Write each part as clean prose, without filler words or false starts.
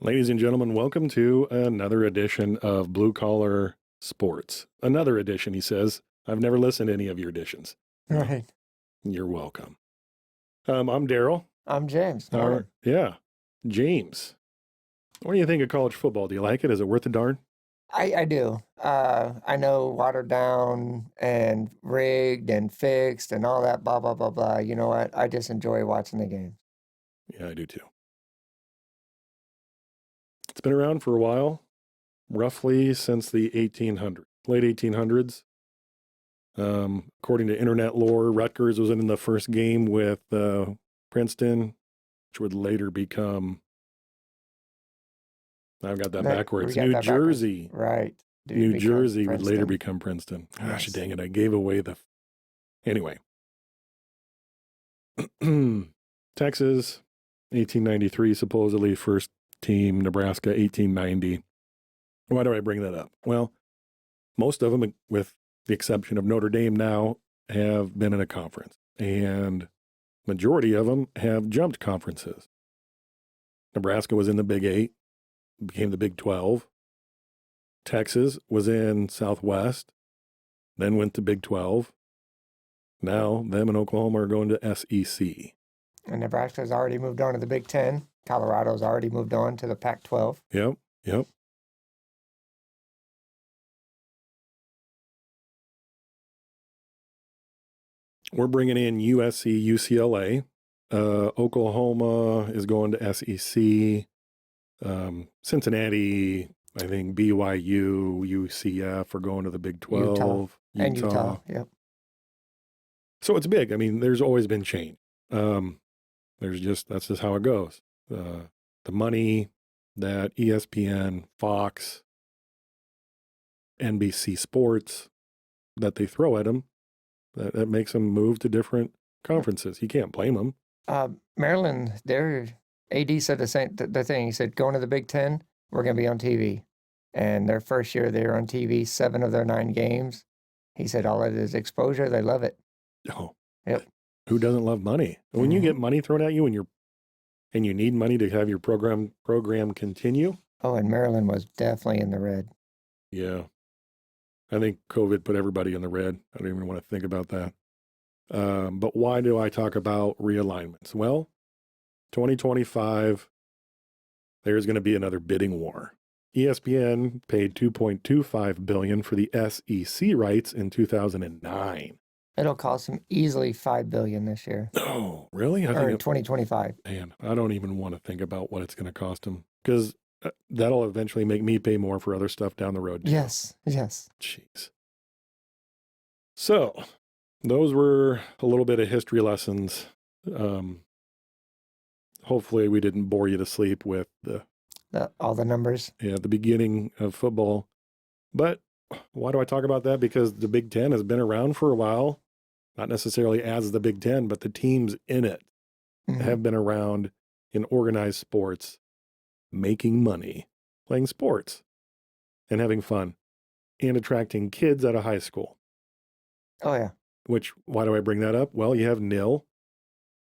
Ladies and gentlemen, welcome to another edition of Blue Collar Sports. Another edition, he says. I've never listened to any of your editions. Right. You're welcome. I'm Darrell. I'm James. Morning. Yeah, James. What do you think of college football? Do you like it? Is it worth a darn? I do. I know watered down and rigged and fixed and all that blah, blah, blah, blah. You know what? I just enjoy watching the game. Yeah, I do too. It's been around for a while, roughly since the 1800s, late 1800s. According to internet lore, Rutgers was in the first game with Princeton, which would later become, I've got that backwards, New Jersey. Right. New Jersey would later become Princeton. Gosh, dang it, I gave away the... Anyway. Texas, 1893, supposedly first team. Nebraska, 1890. Why do I bring that up? Well, most of them, with the exception of Notre Dame now, have been in a conference. And majority of them have jumped conferences. Nebraska was in the Big 8, became the Big 12. Texas was in Southwest, then went to Big 12. Now, them and Oklahoma are going to SEC. And Nebraska's already moved on to the Big 10. Colorado's already moved on to the Pac-12. Yep. We're bringing in USC, UCLA. Oklahoma is going to SEC. Cincinnati, I think BYU, UCF are going to the Big 12. Utah, yep. So it's big. I mean, there's always been change. That's just how it goes. The money that ESPN, Fox, NBC Sports, that they throw at them, that makes them move to different conferences. You can't blame them. Maryland, their AD said the thing. He said, going to the Big 10, we're going to be on TV. And their first year they were on TV, 7 of their 9 games. He said all it is exposure. They love it. Oh, yep. Who doesn't love money? When you get money thrown at you and you need money to have your program continue. Oh, and Maryland was definitely in the red. Yeah. I think COVID put everybody in the red. I don't even want to think about that. But why do I talk about realignments? Well, 2025, there's going to be another bidding war. ESPN paid $2.25 billion for the SEC rights in 2009. It'll cost them easily $5 billion this year. Oh, really? Or in 2025. Man, I don't even want to think about what it's going to cost them, because that'll eventually make me pay more for other stuff down the road too. Yes. Jeez. So, those were a little bit of history lessons. Hopefully we didn't bore you to sleep with all the numbers. Yeah, the beginning of football. But why do I talk about that? Because the Big Ten has been around for a while. Not necessarily as the Big Ten, but the teams in it have been around in organized sports, making money, playing sports, and having fun, and attracting kids out of high school. Oh, yeah. Why do I bring that up? Well, you have NIL,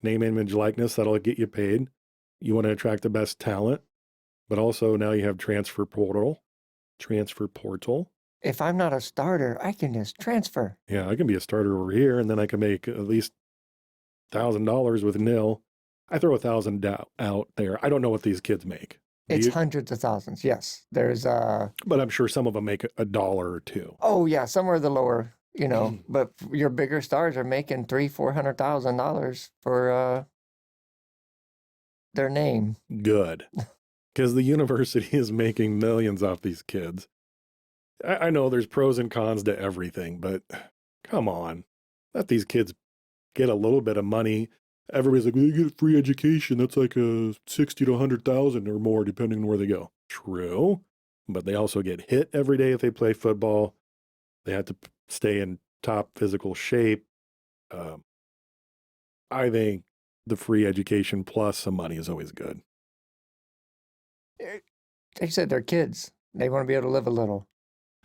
name, image, likeness, that'll get you paid. You want to attract the best talent, but also now you have transfer portal. If I'm not a starter, I can just transfer. Yeah, I can be a starter over here, and then I can make at least $1,000 with NIL. I throw $1,000 out there. I don't know what these kids make. It's hundreds of thousands, yes. There's But I'm sure some of them make $1 or $2. Oh, yeah, somewhere the lower, but your bigger stars are making $300,000-$400,000 for their name. Good. Because the university is making millions off these kids. I know there's pros and cons to everything, but come on. Let these kids get a little bit of money. Everybody's like, they get free education. That's like a 60 to 100,000 or more, depending on where they go. True. But they also get hit every day if they play football. They have to stay in top physical shape. I think the free education plus some money is always good. They said they're kids. They want to be able to live a little.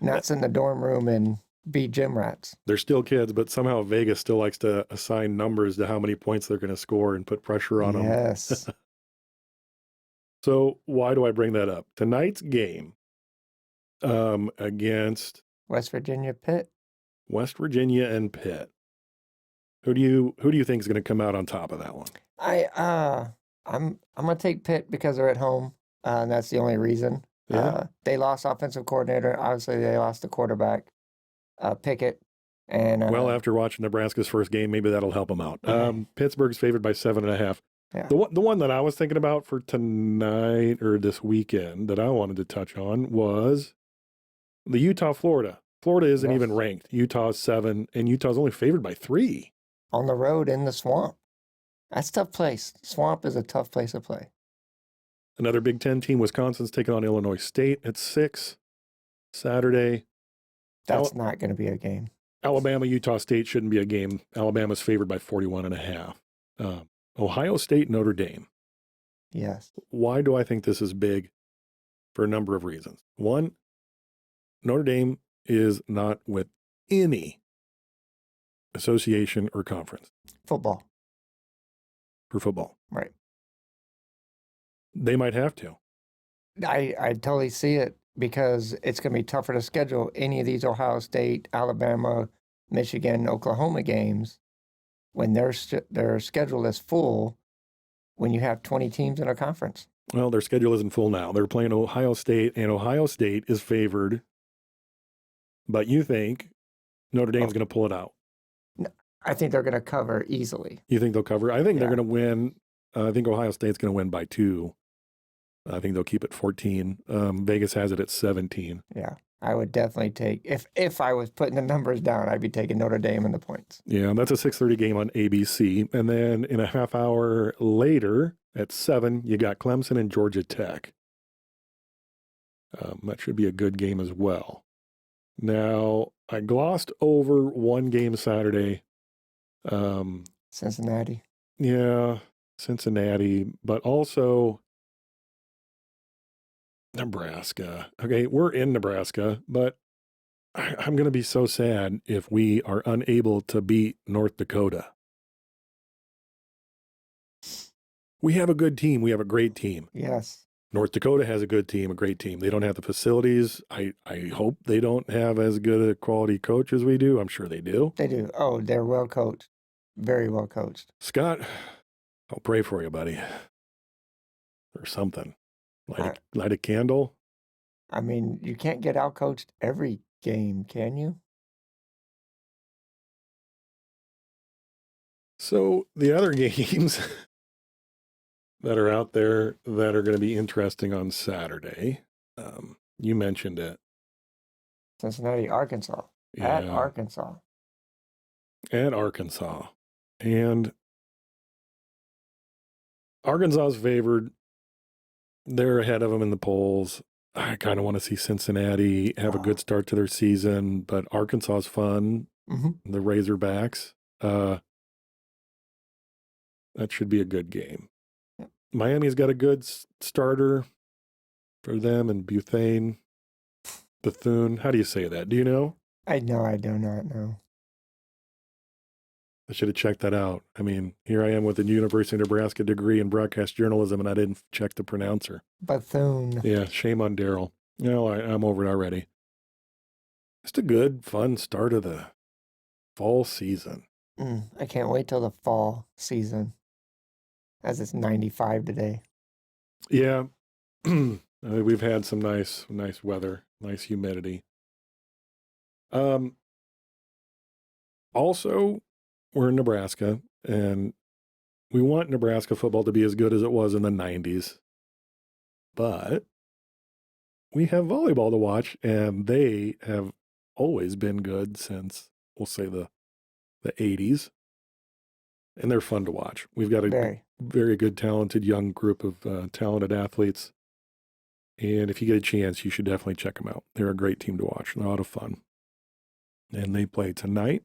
Not sit in the dorm room and be gym rats. They're still kids, but somehow Vegas still likes to assign numbers to how many points they're going to score and put pressure on them. Yes. So why do I bring that up? Tonight's game against West Virginia, Pitt. West Virginia and Pitt. Who do you think is going to come out on top of that one? I'm gonna take Pitt because they're at home, and that's the only reason. Yeah. They lost offensive coordinator. Obviously, they lost the quarterback, Pickett. And well, after watching Nebraska's first game, maybe that'll help them out. Pittsburgh's favored by 7.5. Yeah. The one that I was thinking about for tonight or this weekend that I wanted to touch on was the Utah-Florida. Florida isn't even ranked. Utah's 7, and Utah's only favored by 3. On the road in the swamp. That's a tough place. Swamp is a tough place to play. Another Big Ten team, Wisconsin's taking on Illinois State at 6 Saturday. That's not going to be a game. Alabama, Utah State shouldn't be a game. Alabama's favored by 41.5. Ohio State, Notre Dame. Yes. Why do I think this is big? For a number of reasons. One, Notre Dame is not with any association or conference. Football. For football. Right. They might have to. I totally see it because it's going to be tougher to schedule any of these Ohio State, Alabama, Michigan, Oklahoma games when their schedule is full when you have 20 teams in a conference. Well, their schedule isn't full now. They're playing Ohio State, and Ohio State is favored. But you think Notre Dame's going to pull it out? No, I think they're going to cover easily. You think they'll cover? I think they're going to win. I think Ohio State's going to win by 2. I think they'll keep it 14. Vegas has it at 17. Yeah, I would definitely take, if I was putting the numbers down, I'd be taking Notre Dame in the points. Yeah, that's a 6:30 game on ABC. And then in a half hour later at 7, you got Clemson and Georgia Tech. That should be a good game as well. Now, I glossed over one game Saturday. Cincinnati. Yeah, Cincinnati, but also Nebraska. Okay, we're in Nebraska, but I'm going to be so sad if we are unable to beat North Dakota. We have a good team. We have a great team. Yes. North Dakota has a good team, a great team. They don't have the facilities. I hope they don't have as good a quality coach as we do. I'm sure they do. They do. Oh, they're well coached. Very well coached. Scott, I'll pray for you, buddy. Or something. Light a candle. I mean, you can't get out-coached every game, can you? So the other games that are out there that are going to be interesting on Saturday, you mentioned it. Cincinnati, Arkansas. Yeah. At Arkansas. At Arkansas. And Arkansas's favored. They're ahead of them in the polls. I kind of want to see Cincinnati have a good start to their season, but Arkansas's fun. Mm-hmm. The Razorbacks. That should be a good game. Yep. Miami's got a good starter for them, and Bethune. How do you say that? Do you know? I do not know. I should have checked that out. I mean, here I am with a University of Nebraska degree in broadcast journalism, and I didn't check the pronouncer. Bethune. Yeah, shame on Darrell. No, I'm over it already. Just a good, fun start of the fall season. I can't wait till the fall season, as it's 95 today. Yeah, we've had some nice weather, nice humidity. Also, we're in Nebraska, and we want Nebraska football to be as good as it was in the 90s. But we have volleyball to watch, and they have always been good since, we'll say, the 80s. And they're fun to watch. We've got a very good, talented young group of talented athletes. And if you get a chance, you should definitely check them out. They're a great team to watch. A lot of fun. And they play tonight